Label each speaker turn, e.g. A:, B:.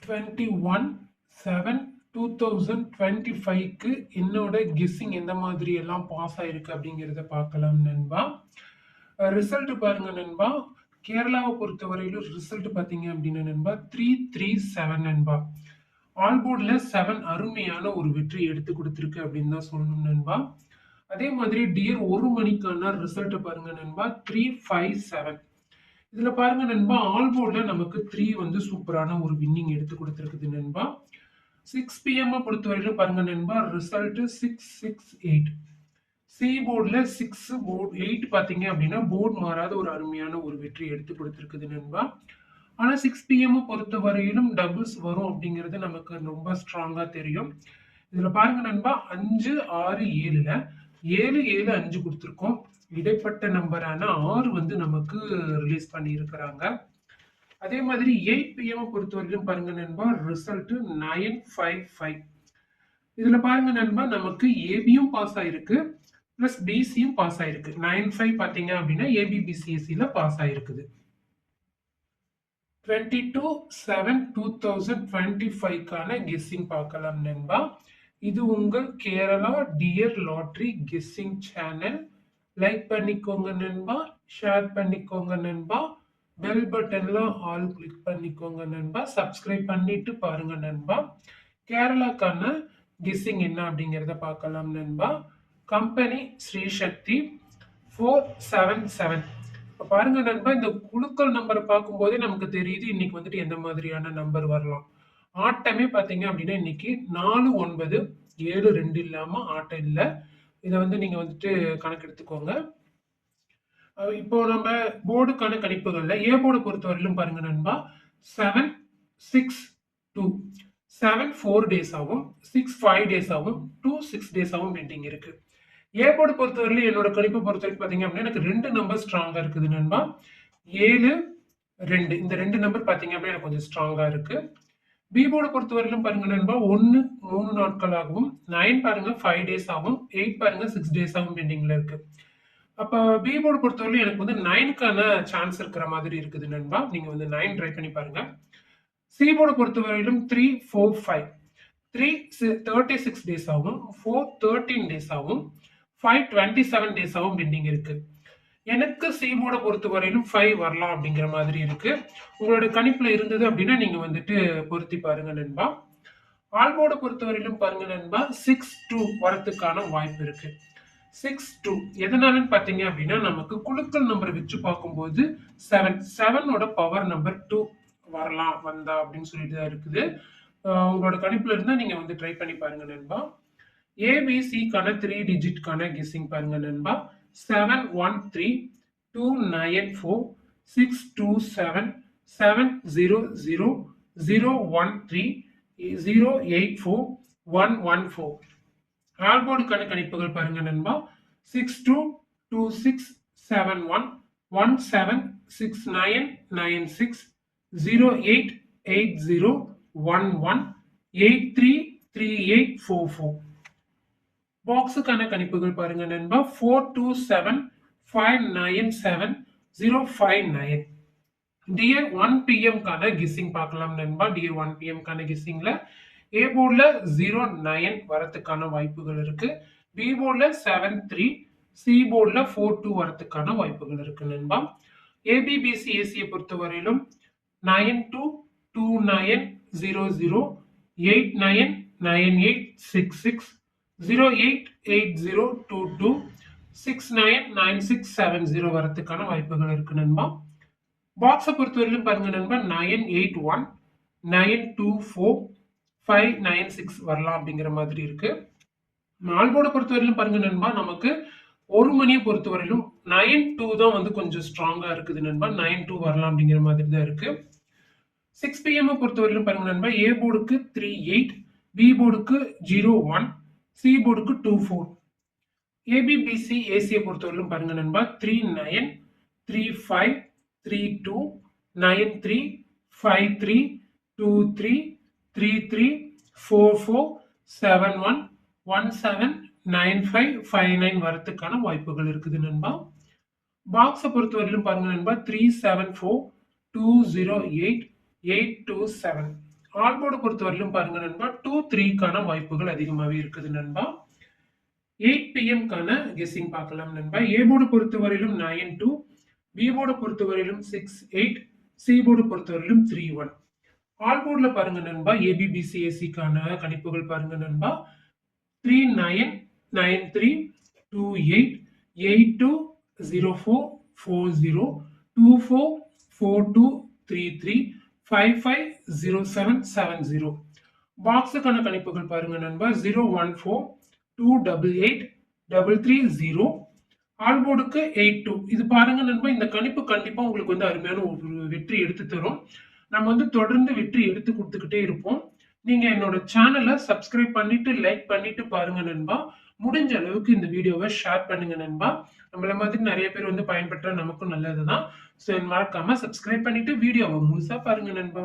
A: 21/7/2025க்கு என்னோட கெஸ்ஸிங் எந்த மாதிரி எல்லாம் பாஸ் ஆயிருக்கு அப்படிங்கிறத பார்க்கலாம் நண்பா. ரிசல்ட் பாருங்க நண்பா. கேரளாவை பொறுத்தவரையிலும் ரிசல்ட் பார்த்தீங்க அப்படின்னா நண்பா 337 நண்பா. ஆல் போர்டில் 7 அருமையான ஒரு வெற்றி எடுத்து கொடுத்துருக்கு அப்படின்னு தான் சொல்லணும் நண்பா. அதே மாதிரி டியர் 1 மணிக்கான ரிசல்ட் பாருங்க நண்பா 357. இதுல பாருங்க நண்பா, ஆல் போர்ட்ல நமக்கு 3 வந்து சூப்பரான ஒரு வின்னிங் எடுத்து கொடுத்துருக்குது நண்பா. 6 PM பொறுத்தவரையிலும் பாருங்க நண்பா, ரிசல்ட் 668. சி போர்ட்ல 6 போர்ட் 8 பாத்தீங்க அப்படின்னா போர்டு மாறாத ஒரு அருமையான ஒரு வெற்றி எடுத்து கொடுத்துருக்குது நண்பா. ஆனா 6 PM பொறுத்த வரையிலும் டபுள்ஸ் வரும் அப்படிங்கிறது நமக்கு ரொம்ப ஸ்ட்ராங்கா தெரியும். இதுல பாருங்க நண்பா 5 6 7ல 7 7 5 கொடுத்துருக்கோம். இடைப்பட்ட நம்பரான 6 வந்து நமக்கு ரிலீஸ் பண்ணி இருக்கிறாங்க. அதே மாதிரி 8 PM பொறுத்தவரைக்கும் பாருங்க நண்பா, ரிசல்ட் 955. இதுல பாருங்க நண்பா, நமக்கு ஏபியும் பாஸ் ஆயிருக்கு பிளஸ் பிசியும் பாஸ் ஆயிருக்கு. 95 பாத்தீங்க அப்படின்னா ஏபிபிசிஎஸ்சில பாஸ் ஆயிருக்குது. 22/7/2025க்கான கெஸ்ஸிங் பார்க்கலாம் நண்பா. இது உங்கள் Kerala dear lottery guessing channel. Like பண்ணிக்கோங்க நண்பா, ஷேர் பண்ணிக்கோங்க நண்பா, பெல் பட்டன்ல ஆல் கிளிக் பண்ணிக்கோங்க நண்பா, சப்ஸ்கிரைப் பண்ணிட்டு பாருங்க நண்பா. கேரளாக்கான கெஸ்ஸிங் என்ன அப்படிங்கிறத பார்க்கலாம் நண்பா. கம்பெனி ஸ்ரீசக்தி 477. இப்போ பாருங்க நண்பா, இந்த குழுக்கள் நம்பரை பார்க்கும்போதே நமக்கு தெரியுது இன்னைக்கு வந்துட்டு எந்த மாதிரியான நம்பர் வரலாம். ஆட்டமே பார்த்தீங்க அப்படின்னா இன்னைக்கு 4 9 7 2 இல்லாம ஆட்டம் இல்லை. இதை வந்து நீங்க வந்துட்டு கணக்கெடுத்துக்கோங்க. இப்போ நம்ம போர்டுக்கான கணிப்புகள்ல ஏ போர்டு பொறுத்தவரையிலும் பாருங்க நண்பா 7 6 2 7 4 டேஸ் ஆகும், 6 5 டேஸ் ஆகும், 2 6 டேஸ் ஆகும் பெண்டிங் இருக்கு. ஏ போர்டு பொறுத்தவரையிலும் என்னோட கணிப்பு பொறுத்தவரைக்கும் பாத்தீங்க அப்படின்னா எனக்கு 2 நம்பர் ஸ்ட்ராங்கா இருக்குது நண்பா. 7 2 இந்த 2 நம்பர் பாத்தீங்க அப்படின்னா எனக்கு கொஞ்சம் ஸ்ட்ராங்கா இருக்கு. பி போர்டு பொறுத்தவரையிலும் பாருங்க நண்பா 1 3 நாட்கள் ஆகும், 9 பாருங்க 5 டேஸ் ஆகும், 8 பாருங்க 6 டேஸ் ஆகும் பெண்டிங்ல இருக்கு. அப்ப பி போர்டு பொறுத்தவரையிலும் எனக்கு வந்து 9க்கான சான்ஸ் இருக்கிற மாதிரி இருக்குது நண்பா. நீங்க வந்து 9 ட்ரை பண்ணி பாருங்க. சி போர்டு பொறுத்தவரையிலும் 3 4 5 3 36 டேஸ் ஆகும், 4 13 டேஸ் ஆகும், 5 27 டேஸ் ஆகும் பெண்டிங் இருக்கு. எனக்கு சி போர்டை பொறுத்தவரையிலும் 5 வரலாம் அப்படிங்கிற மாதிரி இருக்கு. உங்களோட கணிப்புல இருந்தது அப்படின்னா நீங்க வந்துட்டு பொருத்தி பாருங்க நண்பா. ஆல் போர்டை பொறுத்தவரையிலும் பாருங்க நண்பா 6 2 வரத்துக்கான வாய்ப்பு இருக்கு. 6 2 எதனாலன்னு பாத்தீங்க அப்படின்னா நமக்கு குழுக்கள் நம்பரை வச்சு பார்க்கும்போது 7 7ஓட பவர் நம்பர் 2 வரலாம் வந்தா அப்படின்னு சொல்லிட்டு தான் இருக்குது. உங்களோட கணிப்புல இருந்தா நீங்க வந்து ட்ரை பண்ணி பாருங்க நண்பா. ஏபிசிக்கான 3 டிஜிட்கான கெஸ்ஸிங் பாருங்க நண்பா. 713 294 627 700 013 084 114. ஆல்போர்டுக்கான கணிப்புகள் பாருங்க நண்பா 622671 176996 088011 833844. பாக்ஸுக்கான கணிப்புகள் பாருங்க நண்பா 427597 டியர் 1 PM கான கெஸ்ஸிங் பார்க்கலாம் நண்பா. டியர் 1 PM கான கெஸ்ஸிங்ல ஏ போர்ட்ல 09 வரத்துக்கான வாய்ப்புகள் இருக்கு, பி போர்ட்ல 73, சி போர்ட்ல 42 வரத்துக்கான வாய்ப்புகள் இருக்கு நண்பா. ஏபிபிசிஎஸ்சியை பொறுத்தவரையிலும் 922900 899866 088022 699670 வரத்துக்கான வாய்ப்புகள் இருக்கு நண்பா. பாக்ஸை பொறுத்தவரையிலும் பாருங்க நண்பா 981 924 596 வரலாம் அப்படிங்கிற மாதிரி இருக்கு. ஆல்போர்டை பொறுத்தவரையிலும் பாருங்க நண்பா நமக்கு 1 மணியை பொறுத்தவரையிலும் 9-2 தான் வந்து கொஞ்சம் ஸ்ட்ராங்கா இருக்குது நண்பா. 9-2 வரலாம் அப்படிங்கிற மாதிரி தான் இருக்கு. 6 PM பொறுத்தவரையிலும் பாருங்க நண்பா ஏ போர்டுக்கு 38, பி போர்டுக்கு 01, சி போர்டுக்கு 24. ஏபிபிசி ஏசியை பொறுத்தவரையிலும் பாருங்க நண்பா 39 35 32 93 53 23 33 44 71 17 95 59 வரத்துக்கான வாய்ப்புகள் இருக்குது நண்பா. பாக்ஸை பொறுத்தவரையிலும் பாருங்க நண்பா 374 208 827. ஆல் போர்டு பொறுத்தவரையிலும் பாருங்க நண்பா 2, 3க்கான வாய்ப்புகள் அதிகமாவே இருக்குது நண்பா. 8 PM-க்கான கெஸ்ஸிங் பார்க்கலாம் நண்பா. ஏ போர்டு பொறுத்தவரையிலும் 9, 2, பி போர்டு பொறுத்தவரையிலும் 6, 8, சி போர்டு பொறுத்தவரையிலும் 3, 1. ஆல் போர்டுல பாருங்க நண்பா ஏபிபிசிஎஸ்சிக்கான கணிப்புகள் பாருங்க நண்பா 3, 9, 9, 3, 2, 8, 8, 2, 0, 4, 4, 0, 2, 4, 4, 2, 3, 3, 5, 5, 0, 7, 7, 0. பாக்ஸுக்கான கணிப்புகள் பாருங்க நண்பா 0, 1, 4, 2, 8, 8, 3, 3, 0. ஆல் போர்டுக்கு 8, 2. இது பாருங்க நண்பா இந்த கணிப்பு கண்டிப்பா உங்களுக்கு வந்து அருமையான ஒரு வெற்றி எடுத்து தரும். நம்ம வந்து தொடர்ந்து வெற்றி எடுத்து கொடுத்துக்கிட்டே இருப்போம். நீங்க என்னோட சேனலை சப்ஸ்கிரைப் பண்ணிட்டு லைக் பண்ணிட்டு பாருங்க நண்பா. முடிஞ்ச அளவுக்கு இந்த வீடியோவை ஷேர் பண்ணுங்க நண்பா. நம்மள மாதிரி நிறைய பேர் வந்து பயன்பெற்றா நமக்கும் நல்லதுதான். ஸோ மறக்காம சப்ஸ்கிரைப் பண்ணிட்டு வீடியோவை முழுசா பாருங்க நண்பா.